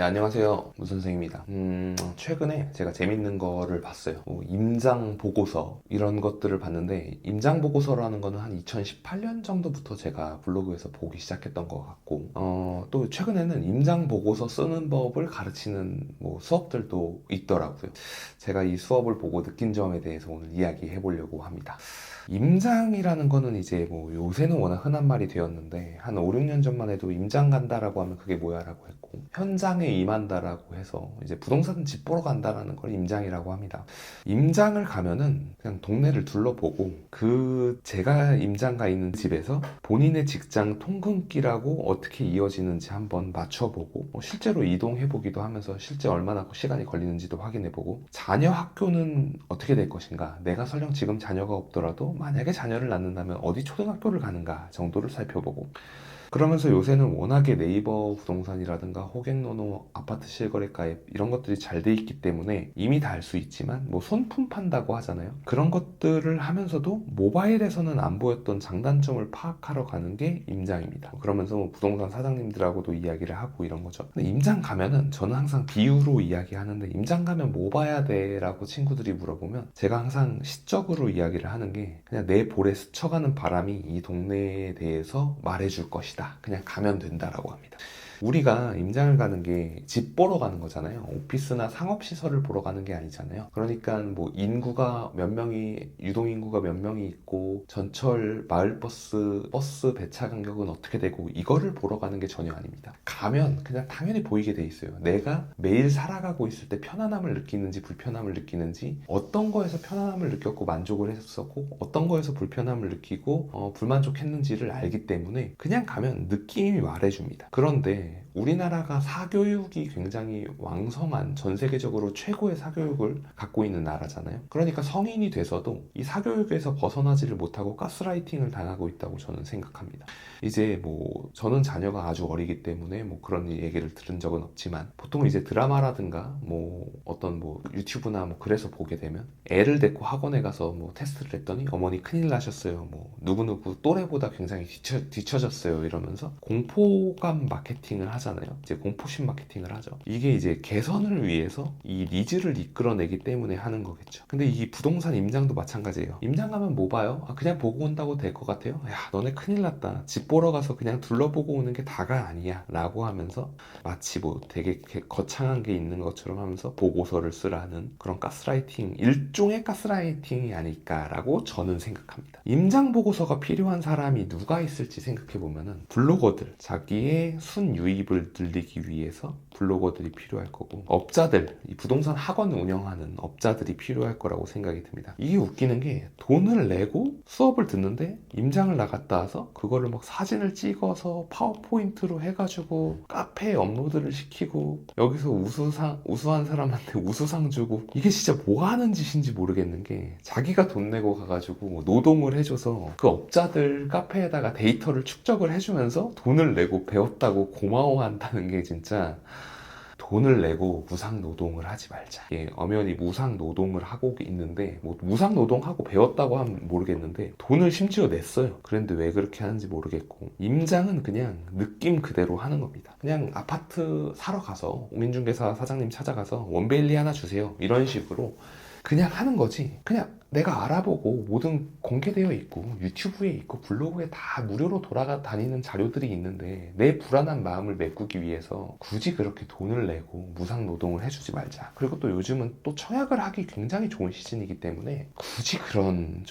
안녕하세요. 문선생입니다. 최근에 제가 재밌는 거를 봤어요. 임장 보고서 이런 것들을 봤는데, 임장 보고서라는 거는 한 2018년 정도부터 제가 블로그에서 보기 시작했던 것 같고, 또 최근에는 임장 보고서 쓰는 법을 가르치는 수업들도 있더라고요. 제가 이 수업을 보고 느낀 점에 대해서 오늘 이야기해 보려고 합니다. 임장이라는 거는 이제 요새는 워낙 흔한 말이 되었는데, 한 5, 6년 전만 해도 임장 간다라고 하면 그게 뭐야라고 했고, 현장에 임한다라고 해서 이제 부동산 집 보러 간다라는 걸 임장이라고 합니다. 임장을 가면은 그냥 동네를 둘러보고, 제가 임장 가 있는 집에서 본인의 직장 통근길하고 어떻게 이어지는지 한번 맞춰보고, 실제로 이동해보기도 하면서 실제 얼마나 시간이 걸리는지도 확인해보고, 자녀 학교는 어떻게 될 것인가, 내가 설령 지금 자녀가 없더라도 만약에 자녀를 낳는다면 어디 초등학교를 가는가 정도를 살펴보고, 그러면서 요새는 워낙에 네이버 부동산이라든가 호갱노노 아파트 실거래가입 이런 것들이 잘 돼 있기 때문에 이미 다 알 수 있지만, 손품 판다고 하잖아요. 그런 것들을 하면서도 모바일에서는 안 보였던 장단점을 파악하러 가는 게 임장입니다. 그러면서 부동산 사장님들하고도 이야기를 하고 이런 거죠. 근데 임장 가면은 저는 항상 비유로 이야기하는데, 임장 가면 뭐 봐야 돼? 라고 친구들이 물어보면 제가 항상 시적으로 이야기를 하는 게, 그냥 내 볼에 스쳐가는 바람이 이 동네에 대해서 말해줄 것이다. 그냥 가면 된다라고 합니다. 우리가 임장을 가는 게 집 보러 가는 거잖아요. 오피스나 상업시설을 보러 가는 게 아니잖아요. 그러니까 인구가 몇 명이, 유동인구가 몇 명이 있고, 전철, 마을버스 배차 간격은 어떻게 되고, 이거를 보러 가는 게 전혀 아닙니다. 가면 그냥 당연히 보이게 돼 있어요. 내가 매일 살아가고 있을 때 편안함을 느끼는지 불편함을 느끼는지, 어떤 거에서 편안함을 느꼈고 만족을 했었고, 어떤 거에서 불편함을 느끼고 불만족했는지를 알기 때문에 그냥 가면 느낌이 말해줍니다. 그런데 우리나라가 사교육이 굉장히 왕성한, 전 세계적으로 최고의 사교육을 갖고 있는 나라잖아요. 그러니까 성인이 돼서도 이 사교육에서 벗어나지를 못하고 가스라이팅을 당하고 있다고 저는 생각합니다. 이제 저는 자녀가 아주 어리기 때문에 그런 얘기를 들은 적은 없지만, 보통 이제 드라마라든가 어떤 유튜브나 그래서 보게 되면, 애를 데리고 학원에 가서 테스트를 했더니 어머니 큰일 나셨어요. 누구누구 또래보다 굉장히 뒤처졌어요. 이러면서 공포감 마케팅을 하잖아요. 이제 공포심 마케팅을 하죠. 이게 이제 개선을 위해서 이 니즈를 이끌어내기 때문에 하는 거겠죠. 근데 이 부동산 임장도 마찬가지예요. 임장 가면 뭐 봐요? 그냥 보고 온다고 될 것 같아요? 야, 너네 큰일 났다. 집 보러 가서 그냥 둘러보고 오는 게 다가 아니야. 라고 하면서 마치 되게 거창한 게 있는 것처럼 하면서 보고서를 쓰라는 그런 가스라이팅, 일종의 가스라이팅이 아닐까라고 저는 생각합니다. 임장 보고서가 필요한 사람이 누가 있을지 생각해보면은, 블로거들, 자기의 순유입을 늘리기 위해서 블로거들이 필요할 거고, 업자들, 이 부동산 학원 운영하는 업자들이 필요할 거라고 생각이 듭니다. 이게 웃기는 게, 돈을 내고 수업을 듣는데 임장을 나갔다 와서 그거를 사진을 찍어서 파워포인트로 해가지고 카페에 업로드를 시키고, 여기서 우수한 사람한테 우수상 주고, 이게 진짜 뭐 하는 짓인지 모르겠는 게, 자기가 돈 내고 가가지고 노동을 해줘서 그 업자들 카페에다가 데이터를 축적을 해주면서 돈을 내고 배웠다고 고마워한다는 게, 진짜 돈을 내고 무상노동을 하지 말자. 엄연히 무상노동을 하고 있는데, 무상노동하고 배웠다고 하면 모르겠는데 돈을 심지어 냈어요. 그런데 왜 그렇게 하는지 모르겠고, 임장은 그냥 느낌 그대로 하는 겁니다. 그냥 아파트 사러 가서 공인중개사 사장님 찾아가서 원베일리 하나 주세요, 이런 식으로 그냥 하는 거지. 그냥 내가 알아보고 모든 공개되어 있고 유튜브에 있고 블로그에 다 무료로 돌아다니는 자료들이 있는데, 내 불안한 마음을 메꾸기 위해서 굳이 그렇게 돈을 내고 무상 노동을 해주지 말자. 그리고 또 요즘은 또 청약을 하기 굉장히 좋은 시즌이기 때문에, 굳이 그런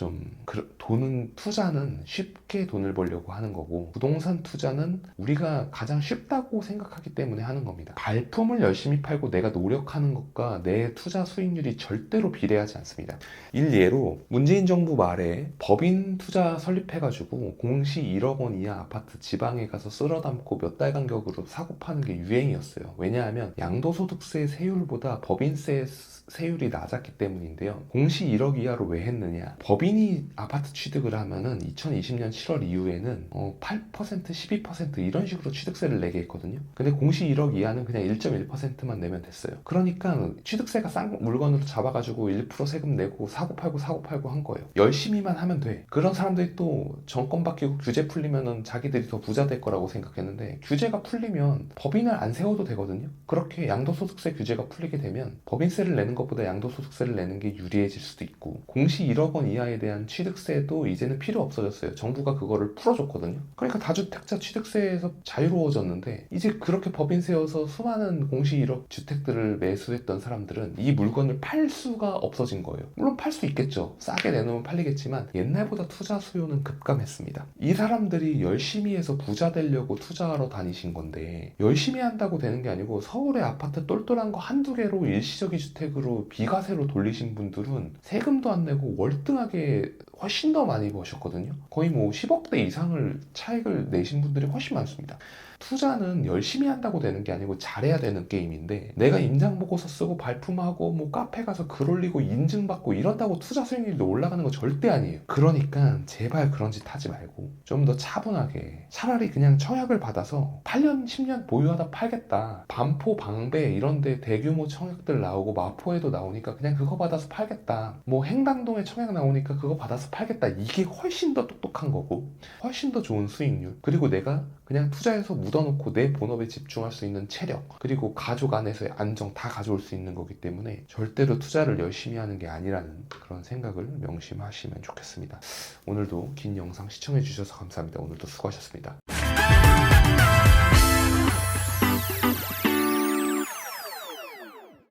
투자는 쉽게 돈을 벌려고 하는 거고, 부동산 투자는 우리가 가장 쉽다고 생각하기 때문에 하는 겁니다. 발품을 열심히 팔고 내가 노력하는 것과 내 투자 수익률이 절대로 비례하지 않습니다. 일례로 문재인 정부 말에 법인 투자 설립해가지고 공시 1억 원 이하 아파트 지방에 가서 쓸어 담고 몇 달 간격으로 사고 파는 게 유행이었어요. 왜냐하면 양도소득세 세율보다 법인세 세율이 낮았기 때문인데요. 공시 1억 이하로 왜 했느냐? 법인이 아파트 취득을 하면은 2020년 7월 이후에는 8%, 12% 이런 식으로 취득세를 내게 했거든요. 근데 공시 1억 이하는 그냥 1.1%만 내면 됐어요. 그러니까 취득세가 싼 물건으로 잡아가지고 1% 세금 내고 사고 팔고 팔고 사고 팔고 한 거예요. 열심히만 하면 돼. 그런 사람들이 또 정권 바뀌고 규제 풀리면은 자기들이 더 부자 될 거라고 생각했는데, 규제가 풀리면 법인을 안 세워도 되거든요. 그렇게 양도소득세 규제가 풀리게 되면 법인세를 내는 것보다 양도소득세를 내는 게 유리해질 수도 있고, 공시 1억 원 이하에 대한 취득세도 이제는 필요 없어졌어요. 정부가 그거를 풀어줬거든요. 그러니까 다주택자 취득세에서 자유로워졌는데, 이제 그렇게 법인 세워서 수많은 공시 1억 주택들을 매수했던 사람들은 이 물건을 팔 수가 없어진 거예요. 물론 팔 수 있겠죠. 싸게 내놓으면 팔리겠지만 옛날보다 투자 수요는 급감했습니다. 이 사람들이 열심히 해서 부자 되려고 투자하러 다니신 건데, 열심히 한다고 되는 게 아니고 서울의 아파트 똘똘한 거 한두 개로 일시적인 주택으로 비과세로 돌리신 분들은 세금도 안 내고 월등하게 훨씬 더 많이 버셨거든요. 거의 뭐 10억대 이상을 차익을 내신 분들이 훨씬 많습니다. 투자는 열심히 한다고 되는 게 아니고 잘해야 되는 게임인데, 내가 임장보고서 쓰고 발품하고 뭐 카페 가서 글 올리고 인증받고 이런다고 투자 수익률이 올라가는 거 절대 아니에요. 그러니까 제발 그런 짓 하지 말고 좀 더 차분하게, 차라리 그냥 청약을 받아서 8년 10년 보유하다 팔겠다, 반포 방배 이런데 대규모 청약들 나오고 마포에도 나오니까 그냥 그거 받아서 팔겠다, 뭐 행당동에 청약 나오니까 그거 받아서 팔겠다, 이게 훨씬 더 똑똑한 거고 훨씬 더 좋은 수익률, 그리고 내가 그냥 투자해서 묻어놓고 내 본업에 집중할 수 있는 체력, 그리고 가족 안에서의 안정 다 가져올 수 있는 거기 때문에 절대로 투자를 열심히 하는 게 아니라는 그런 생각을 명심하시면 좋겠습니다. 오늘도 긴 영상 시청해 주셔서 감사합니다. 오늘도 수고하셨습니다.